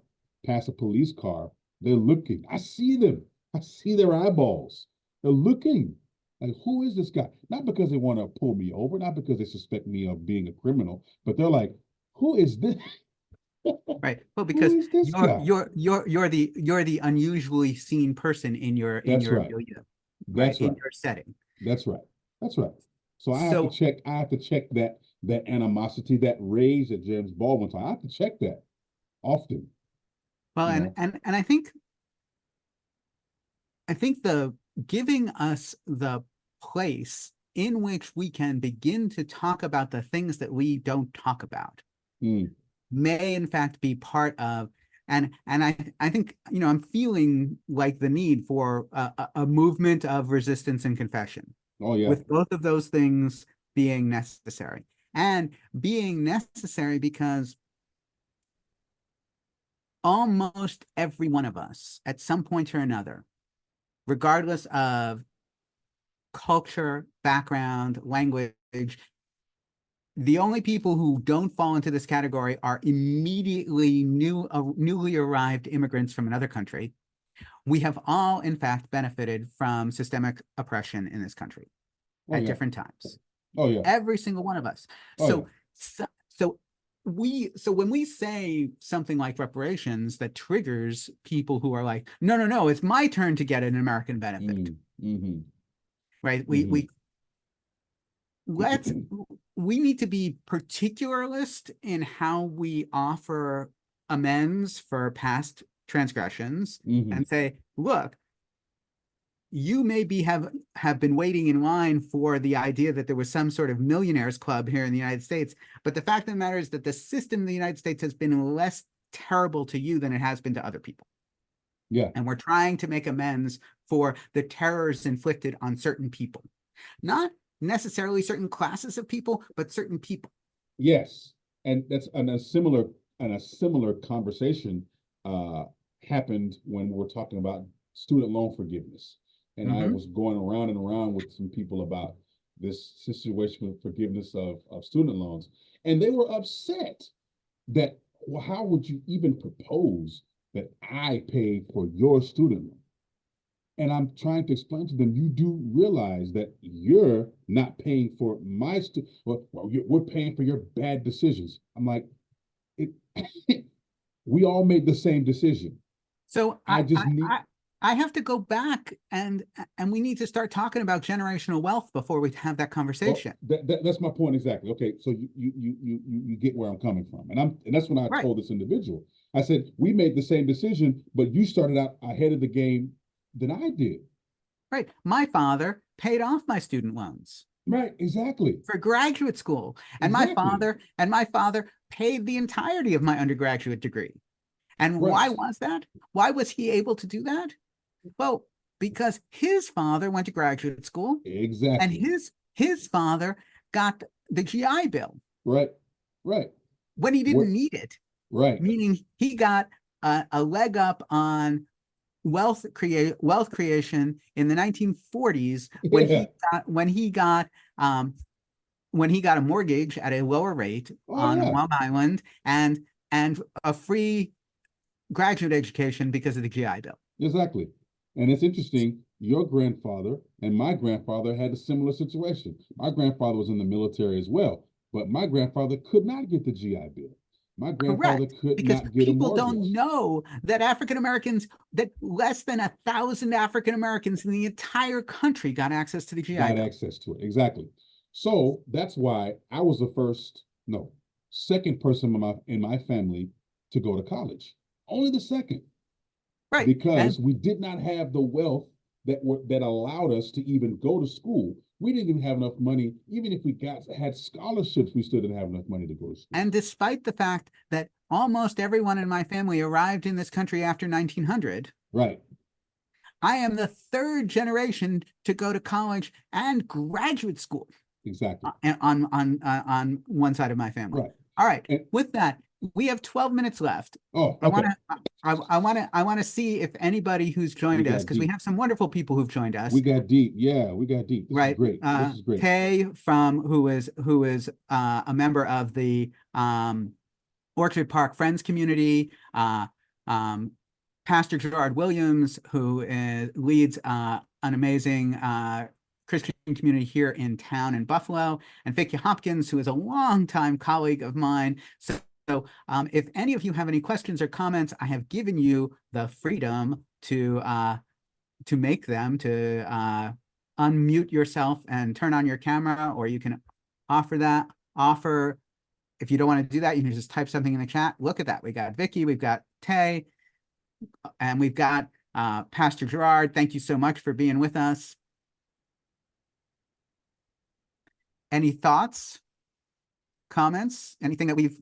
pass a police car, they're looking. I see them. I see their eyeballs. They're looking. Like, who is this guy? Not because they want to pull me over, not because they suspect me of being a criminal, but they're like, who is this? Right. Well, Who because is this guy? you're the unusually seen person in That's your right. milieu, right? That's In right. your setting. That's right. That's right. So So, I have to check that animosity, that rage that James Baldwin taught. I have to check that often, well, you know. and I think the giving us the place in which we can begin to talk about the things that we don't talk about Mm. may in fact be part of, and I think, I'm feeling like the need for a movement of resistance and confession, Oh yeah. with both of those things being necessary, and being necessary because almost every one of us at some point or another, regardless of culture, background, language, the only people who don't fall into this category are immediately newly arrived immigrants from another country. We have all, in fact, benefited from systemic oppression in this country Oh at yeah. different times. Oh yeah. Every single one of us. Oh yeah. So when we say something like reparations that triggers people who are like, no, no, no, it's my turn to get an American benefit, Mm. Mm-hmm. right? Mm-hmm. Let's we need to be particularist in how we offer amends for past transgressions, Mm-hmm. and say, look, you maybe have been waiting in line for the idea that there was some sort of millionaires club here in the United States, but the fact of the matter is that the system in the United States has been less terrible to you than it has been to other people, Yeah. and we're trying to make amends for the terrors inflicted on certain people, not necessarily certain classes of people, but certain people. Yes. And that's a similar conversation uh happened when we're talking about student loan forgiveness. And I Mm-hmm. was going around and around with some people about this situation with forgiveness of student loans. And they were upset that, well, how would you even propose that I pay for your student loan? And I'm trying to explain to them, you do realize that you're not paying for my we're paying for your bad decisions. I'm like, it, we all made the same decision. So I just need, I have to go back, and we need to start talking about generational wealth before we have that well, conversation. that's my point exactly. Okay, so you get where I'm coming from, and that's when I Right, told this individual, I said we made the same decision, but you started out ahead of the game than I did. right. My father paid off my student loans Right, exactly, for graduate school, and exactly, my father paid the entirety of my undergraduate degree. And why right, was that? Why was he able to do that? Well, because his father went to graduate school, and exactly, his father got the GI Bill right, right. when he What didn't need it, Right. meaning he got a leg up on wealth creation in the 1940s, when Yeah. um, he got a mortgage at a lower rate Oh on yeah. Long Island, and a free graduate education because of the GI Bill. Exactly. And it's interesting, your grandfather and my grandfather had a similar situation. My grandfather was in the military as well, but my grandfather could not get the GI Bill. My grandfather Correct. could Because not get a people don't mortgage. know that that less than 1,000 African Americans in the entire country got access to the GI Got Bill. access to it. Exactly. So that's why I was the first, no, second person in my family to go to college. Only the second, Right. because we did not have the wealth that allowed us to even go to school. We didn't even have enough money. Even if we had scholarships, we still didn't have enough money to go to school. And despite the fact that almost everyone in my family arrived in this country after 1900, Right. I am the third generation to go to college and graduate school Exactly. on one side of my family. Right. All right. And With that, we have 12 minutes left. oh, I want okay. to I want to see if anybody who's We joined us, got because we deep. have some wonderful people who've joined We us, got deep. Yeah, we got deep. This is right? great. This is great. Tay from who is a member of the Orchard Park Friends community, um, Pastor Gerard Williams, who leads an amazing Christian community here in town in Buffalo, and Vicky Hopkins, who is a longtime colleague of mine. So if any of you have any questions or comments, I have given you the freedom to make them, to unmute yourself and turn on your camera, or you can offer. If you don't want to do that, you can just type something in the chat. Look at that. We got Vicky, we've got Tay, and we've got Pastor Gerard. Thank you so much for being with us. Any thoughts, comments, anything that we've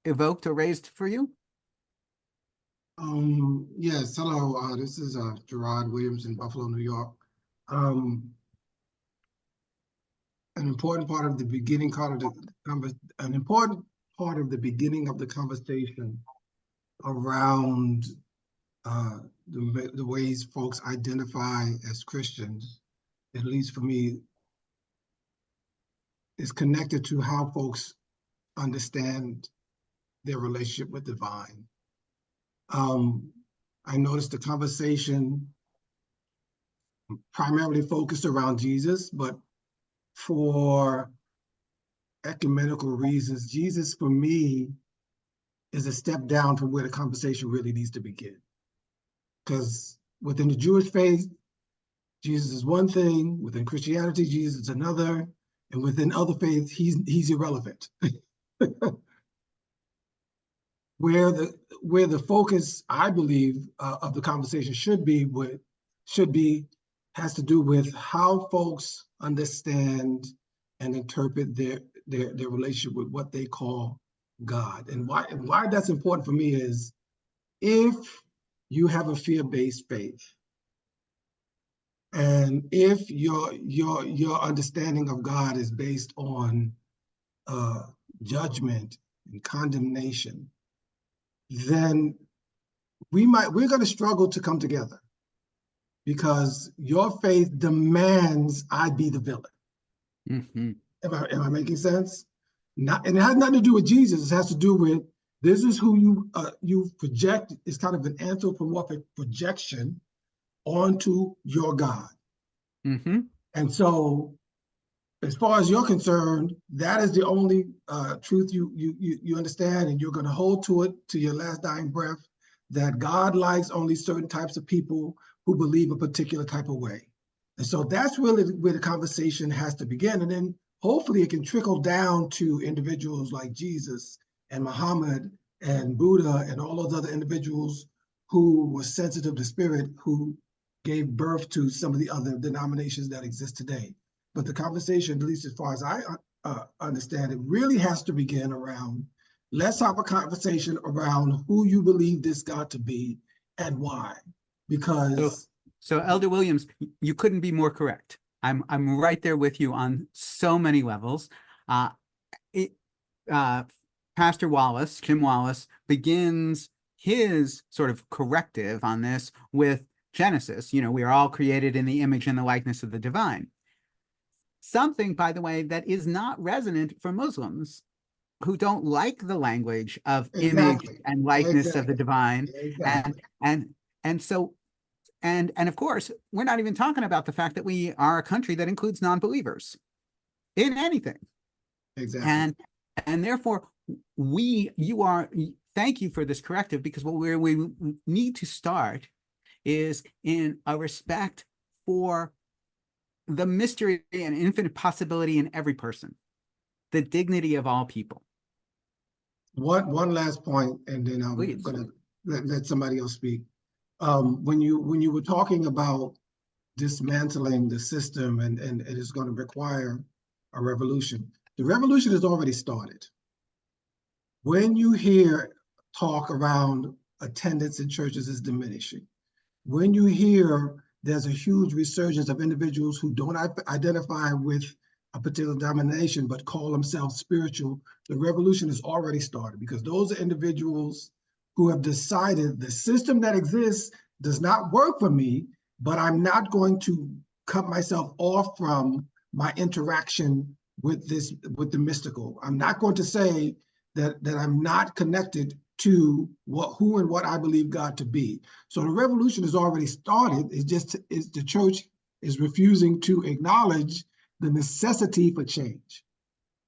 evoked or raised for you? Yes, hello. This is Gerard Williams in Buffalo, New York. An important part of the beginning of the conversation around the ways folks identify as Christians, at least for me, is connected to how folks understand their relationship with divine. I noticed the conversation primarily focused around Jesus, but for ecumenical reasons, Jesus for me is a step down from where the conversation really needs to begin. Because within the Jewish faith, Jesus is one thing, within Christianity, Jesus is another, and within other faiths, he's irrelevant. Where the focus, I believe, of the conversation has to do with how folks understand and interpret their relationship with what they call God. And why that's important for me is, if you have a fear-based faith, and if your understanding of God is based on judgment and condemnation, then we're going to struggle to come together, because your faith demands I be the villain. Mm-hmm. Am I making sense? And it has nothing to do with Jesus. It has to do with, this is who you project. It's kind of an anthropomorphic projection onto your God. Mm-hmm. And so, as far as you're concerned, that is the only truth you understand, and you're going to hold to it to your last dying breath, that God likes only certain types of people who believe a particular type of way. And so that's really where the conversation has to begin. And then hopefully it can trickle down to individuals like Jesus and Muhammad and Buddha and all those other individuals who were sensitive to spirit, who gave birth to some of the other denominations that exist today. But the conversation, at least as far as I understand it, really has to begin around, let's have a conversation around who you believe this God to be and why. Because so Elder Williams, you couldn't be more correct. I'm right there with you on so many levels. Pastor Wallis, Jim Wallis, begins his sort of corrective on this with Genesis. We are all created in the image and the likeness of the divine. Something, by the way, that is not resonant for Muslims, who don't like the language of image and likeness of the divine. And of course, we're not even talking about the fact that we are a country that includes non-believers in anything. Exactly. And therefore, thank you for this corrective, because where we need to start is in a respect for the mystery and infinite possibility in every person, the dignity of all people. One last point, and then I'm going to let somebody else speak. When you were talking about dismantling the system and it is going to require a revolution, the revolution has already started. When you hear talk around attendance in churches is diminishing, when you hear there's a huge resurgence of individuals who don't identify with a particular denomination but call themselves spiritual, the revolution has already started, because those are individuals who have decided the system that exists does not work for me, but I'm not going to cut myself off from my interaction with the mystical. I'm not going to say that I'm not connected to who and what I believe God to be. So the revolution has already started. It's the church is refusing to acknowledge the necessity for change.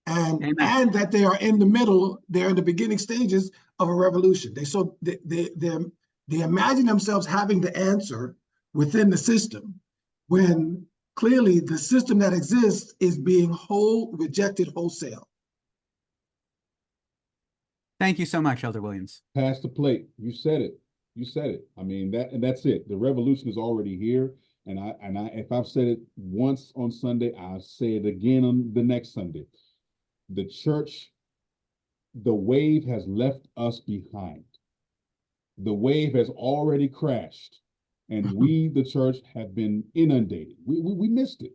and that they are in the middle, they're in the beginning stages of a revolution. They imagine themselves having the answer within the system when clearly the system that exists is being rejected wholesale. Thank you so much, Elder Williams. Pass the plate. You said it. You said it. I mean, that's it. The revolution is already here. And if I've said it once on Sunday, I'll say it again on the next Sunday. The church, the wave has left us behind. The wave has already crashed, and we, the church, have been inundated. We missed it.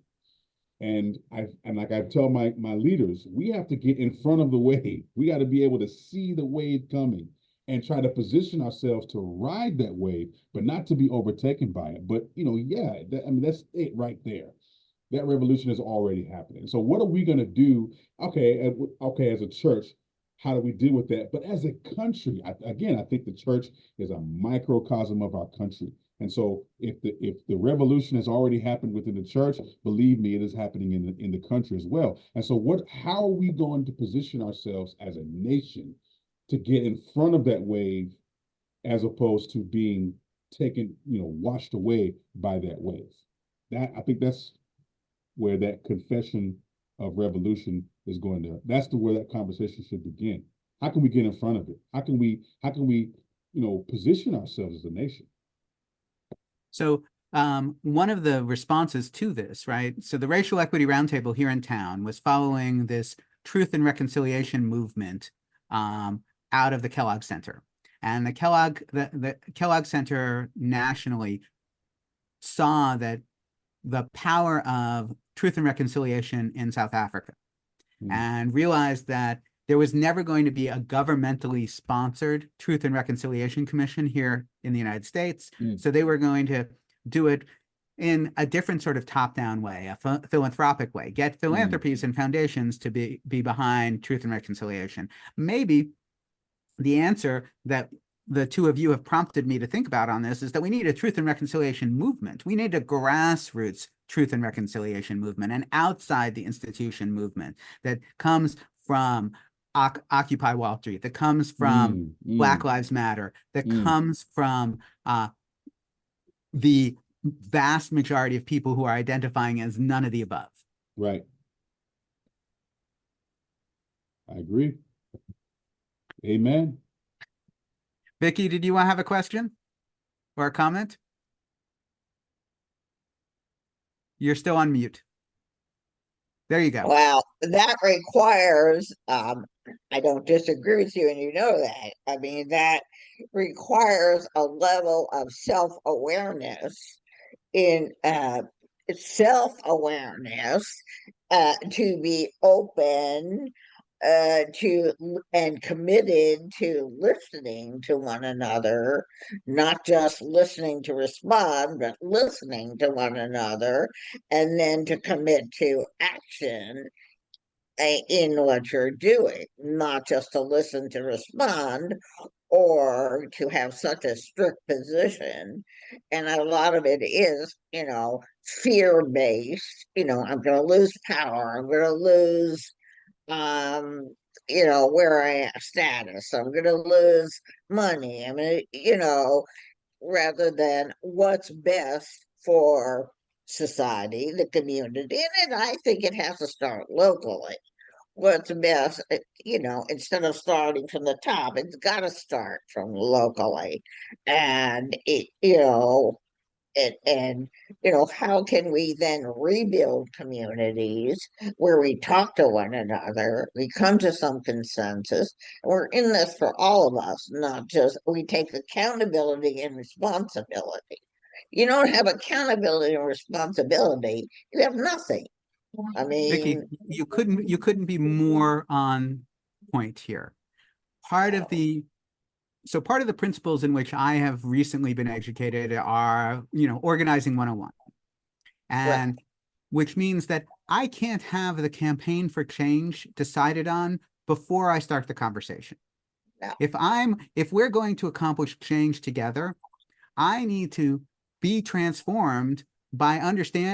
And like I tell my leaders, we have to get in front of the wave. We got to be able to see the wave coming and try to position ourselves to ride that wave, but not to be overtaken by it. But that's it right there. That revolution is already happening. So what are we going to do? Okay, as a church, how do we deal with that? But as a country, I think the church is a microcosm of our country. And so if the revolution has already happened within the church, believe me, it is happening in the country as well. And so how are we going to position ourselves as a nation to get in front of that wave as opposed to being taken, washed away by that wave? I think that's where that confession of revolution is going to, where that conversation should begin. How can we get in front of it? How can we, position ourselves as a nation? So one of the responses to this, right? So the Racial Equity Roundtable here in town was following this Truth and Reconciliation movement out of the Kellogg Center. And the Kellogg Center nationally saw that the power of truth and reconciliation in South Africa and realized that there was never going to be a governmentally sponsored Truth and Reconciliation Commission here in the United States. So they were going to do it in a different sort of top-down way, a philanthropic way, get philanthropies and foundations to be behind truth and reconciliation. Maybe the answer that the two of you have prompted me to think about on this is that we need a truth and reconciliation movement. We need a grassroots truth and reconciliation movement, an outside the institution movement that comes from Occupy Wall Street, that comes from Black Lives Matter, that comes from the vast majority of people who are identifying as none of the above. Right. I agree. Amen. Vicky, did you want to have a question or a comment? You're still on mute. There you go. Well, that requires, I don't disagree with you, and you know that. I mean, that requires a level of self-awareness to be open to and committed to listening to one another, not just listening to respond, but listening to one another, and then to commit to action in what you're doing, not just to listen to respond or to have such a strict position. And a lot of it is, fear-based. I'm going to lose power. I'm going to lose where I am, status. I'm going to lose money. I mean, rather than what's best for society, the community. And I think it has to start locally. What's best, instead of starting from the top, it's got to start from locally. And how can we then rebuild communities where we talk to one another, we come to some consensus, and we're in this for all of us, not just we take accountability and responsibility. You don't have accountability and responsibility, you have nothing. I mean, Vicky, you couldn't be more on point here. Part of the principles in which I have recently been educated are, organizing 101. And right. Which means that I can't have the campaign for change decided on before I start the conversation. No. If we're going to accomplish change together, I need to be transformed by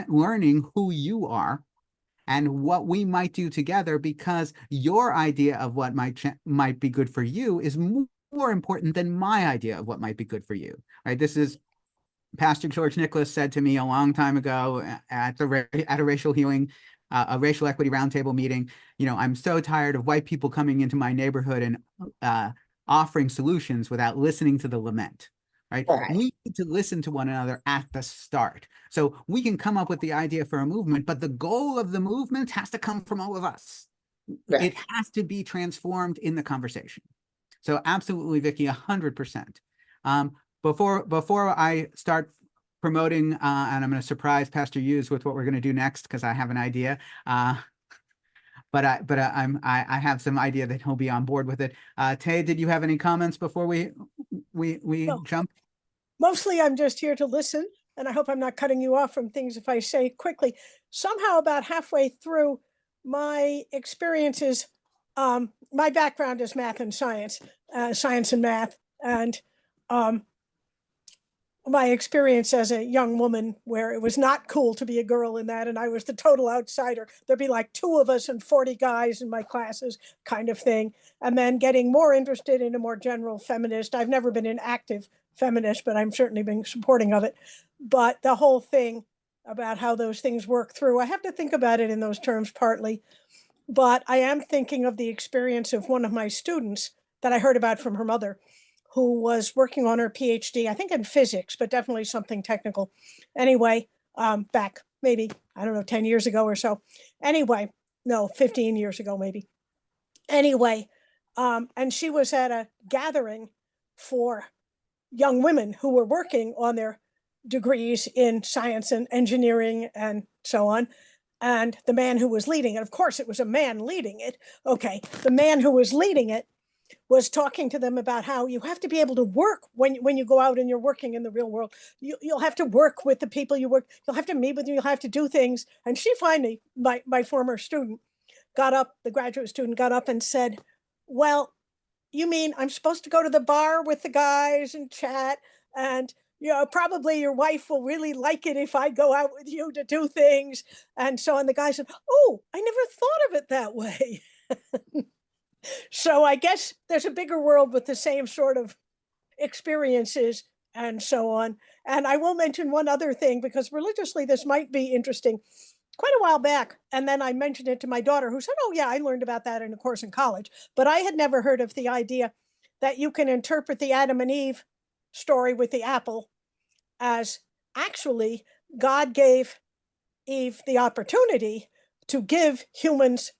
learning who you are and what we might do together, because your idea of what might be good for you is more important than my idea of what might be good for you, right? This is Pastor George Nicholas said to me a long time ago at a racial healing, a racial equity roundtable meeting. I'm so tired of white people coming into my neighborhood and offering solutions without listening to the lament. Right? Right. We need to listen to one another at the start. So we can come up with the idea for a movement, but the goal of the movement has to come from all of us. Right. It has to be transformed in the conversation. So absolutely, Vicky, 100%. Before I start promoting, and I'm going to surprise Pastor Hughes with what we're going to do next, because I have an idea. But I have some idea that he'll be on board with it. Tay, did you have any comments before we jump? Mostly I'm just here to listen, and I hope I'm not cutting you off from things if I say quickly. Somehow about halfway through my experiences, my background is math and science, science and math, and my experience as a young woman where it was not cool to be a girl in that, and I was the total outsider. There'd be like 2 of us and 40 guys in my classes kind of thing. And then getting more interested in a more general feminist. I've never been an active feminist, but I'm certainly been supporting of it. But the whole thing about how those things work through, I have to think about it in those terms partly. But I am thinking of the experience of one of my students that I heard about from her mother, who was working on her PhD, I think in physics, but definitely something technical. Anyway, back maybe, I don't know, 10 years ago or so. Anyway, no, 15 years ago, maybe. Anyway, and she was at a gathering for young women who were working on their degrees in science and engineering and so on. And the man who was leading it, of course, it was a man leading it. Okay, the man who was leading it was talking to them about how you have to be able to work when you go out and you're working in the real world. You'll have to work with the people you work. You'll have to meet with them. You'll have to do things. And she finally, my former student, got up, the graduate student got up and said, well, you mean I'm supposed to go to the bar with the guys and chat, and probably your wife will really like it if I go out with you to do things. And so on. The guy said, oh, I never thought of it that way. So I guess there's a bigger world with the same sort of experiences and so on. And I will mention one other thing, because religiously this might be interesting. Quite a while back, and then I mentioned it to my daughter, who said, oh yeah, I learned about that in a course in college. But I had never heard of the idea that you can interpret the Adam and Eve story with the apple as actually God gave Eve the opportunity to give humans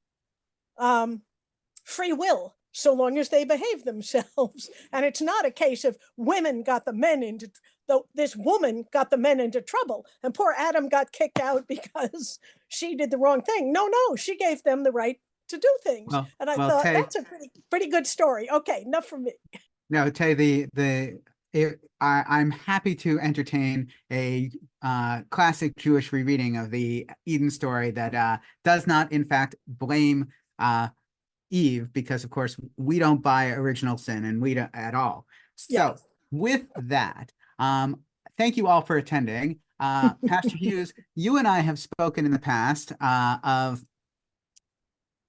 free will, so long as they behave themselves. And it's not a case of women got the men into, though this woman got the men into trouble, and poor Adam got kicked out because she did the wrong thing. No, she gave them the right to do things. And I thought, Tay, that's a pretty good story. Okay, enough from me. No, Tay, I'm happy to entertain a classic Jewish rereading of the Eden story that does not, in fact, blame Eve, because of course we don't buy original sin, and we don't at all. So with that, thank you all for attending. Pastor Hughes, you and I have spoken in the past of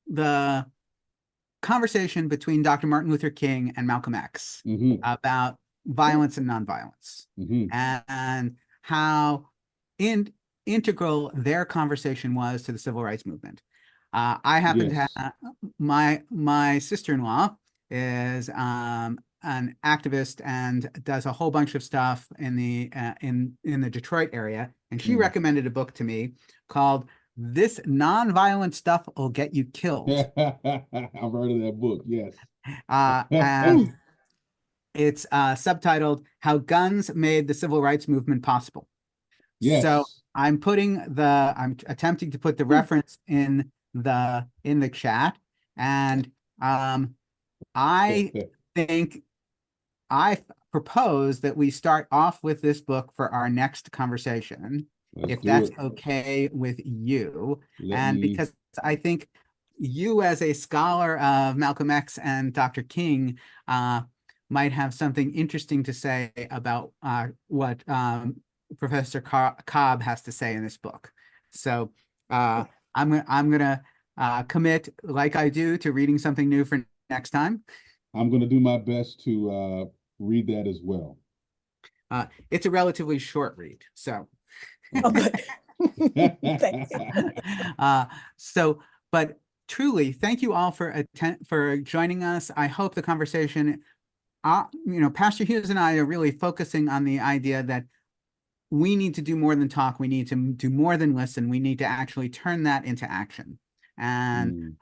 the conversation between Dr. Martin Luther King and Malcolm X about violence and nonviolence, and how integral their conversation was to the civil rights movement. I happen to have my sister-in-law is an activist and does a whole bunch of stuff in the Detroit area, and she recommended a book to me called "This Nonviolent Stuff Will Get You Killed." I've heard of that book, yes. And it's subtitled "How Guns Made the Civil Rights Movement Possible." Yes. So I'm attempting to put the reference in the chat, and I think I propose that we start off with this book for our next conversation, if that's okay with you. Because I think you, as a scholar of Malcolm X and Dr. King, might have something interesting to say about what Professor Cobb has to say in this book. So I'm gonna commit, like I do, to reading something new for next time. I'm going to do my best to read that as well. It's a relatively short read, so. Oh, good. Thank you. But truly, thank you all for joining us. I hope the conversation, Pastor Hughes and I are really focusing on the idea that we need to do more than talk. We need to do more than listen. We need to actually turn that into action and,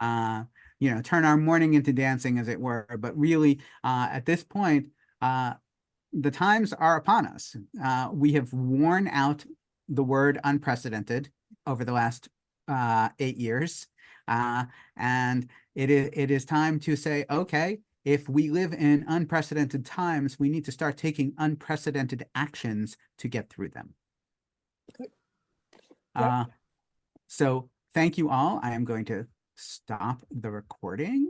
turn our mourning into dancing, as it were. But really, at this point, the times are upon us. We have worn out the word unprecedented over the last 8 years. And it is time to say, okay, if we live in unprecedented times, we need to start taking unprecedented actions to get through them. Yep. So thank you all. I am going to stop the recording.